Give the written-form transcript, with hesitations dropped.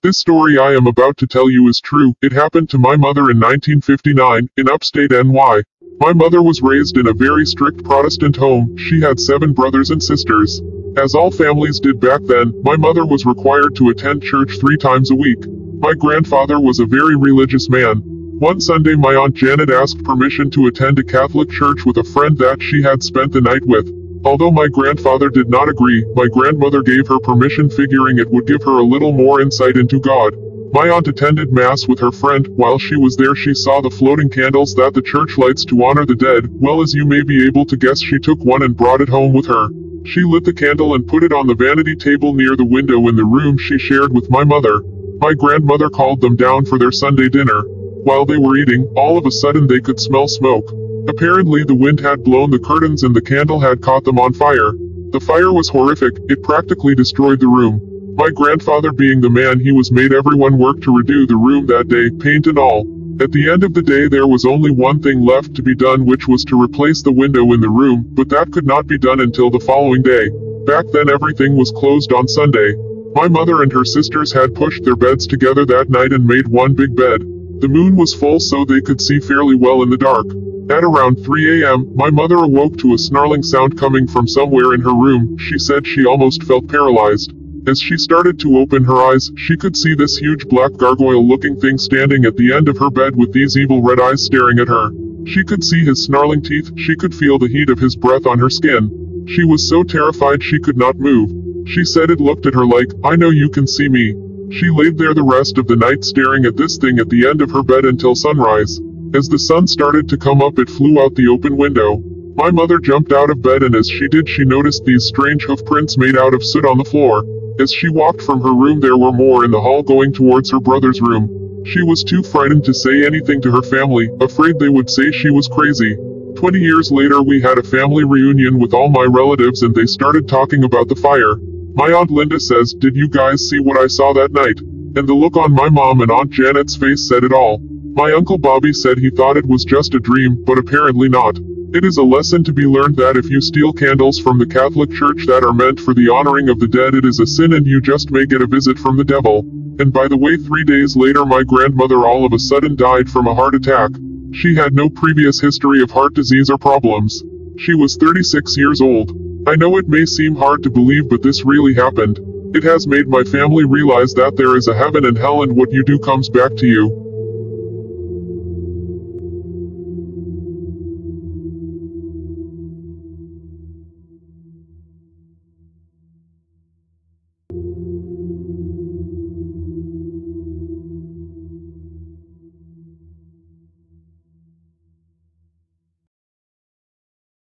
This story I am about to tell you is true. It happened to my mother in 1959, in upstate NY. My mother was raised in a very strict Protestant home. She had 7 brothers and sisters. As all families did back then, my mother was required to attend church 3 times a week. My grandfather was a very religious man. One Sunday my Aunt Janet asked permission to attend a Catholic church with a friend that she had spent the night with. Although my grandfather did not agree, my grandmother gave her permission, figuring it would give her a little more insight into God. My aunt attended Mass with her friend. While she was there, she saw the floating candles that the church lights to honor the dead. Well, as you may be able to guess, she took one and brought it home with her. She lit the candle and put it on the vanity table near the window in the room she shared with my mother. My grandmother called them down for their Sunday dinner. While they were eating, all of a sudden they could smell smoke. Apparently the wind had blown the curtains and the candle had caught them on fire. The fire was horrific. It practically destroyed the room. My grandfather, being the man he was, made everyone work to redo the room that day, paint and all. At the end of the day there was only one thing left to be done, which was to replace the window in the room, but that could not be done until the following day. Back then everything was closed on Sunday. My mother and her sisters had pushed their beds together that night and made one big bed. The moon was full so they could see fairly well in the dark. At around 3 a.m., my mother awoke to a snarling sound coming from somewhere in her room. She said she almost felt paralyzed. As she started to open her eyes, she could see this huge black gargoyle-looking thing standing at the end of her bed with these evil red eyes staring at her. She could see his snarling teeth. She could feel the heat of his breath on her skin. She was so terrified she could not move. She said it looked at her like, "I know you can see me." She laid there the rest of the night staring at this thing at the end of her bed until sunrise. As the sun started to come up, it flew out the open window. My mother jumped out of bed, and as she did, she noticed these strange hoof prints made out of soot on the floor. As she walked from her room, there were more in the hall going towards her brother's room. She was too frightened to say anything to her family, afraid they would say she was crazy. 20 years later we had a family reunion with all my relatives and they started talking about the fire. My Aunt Linda says, "Did you guys see what I saw that night?" And the look on my mom and Aunt Janet's face said it all. My Uncle Bobby said he thought it was just a dream, but apparently not. It is a lesson to be learned that if you steal candles from the Catholic Church that are meant for the honoring of the dead, it is a sin and you just may get a visit from the devil. And by the way, 3 days later my grandmother all of a sudden died from a heart attack. She had no previous history of heart disease or problems. She was 36 years old. I know it may seem hard to believe, but this really happened. It has made my family realize that there is a heaven and hell and what you do comes back to you.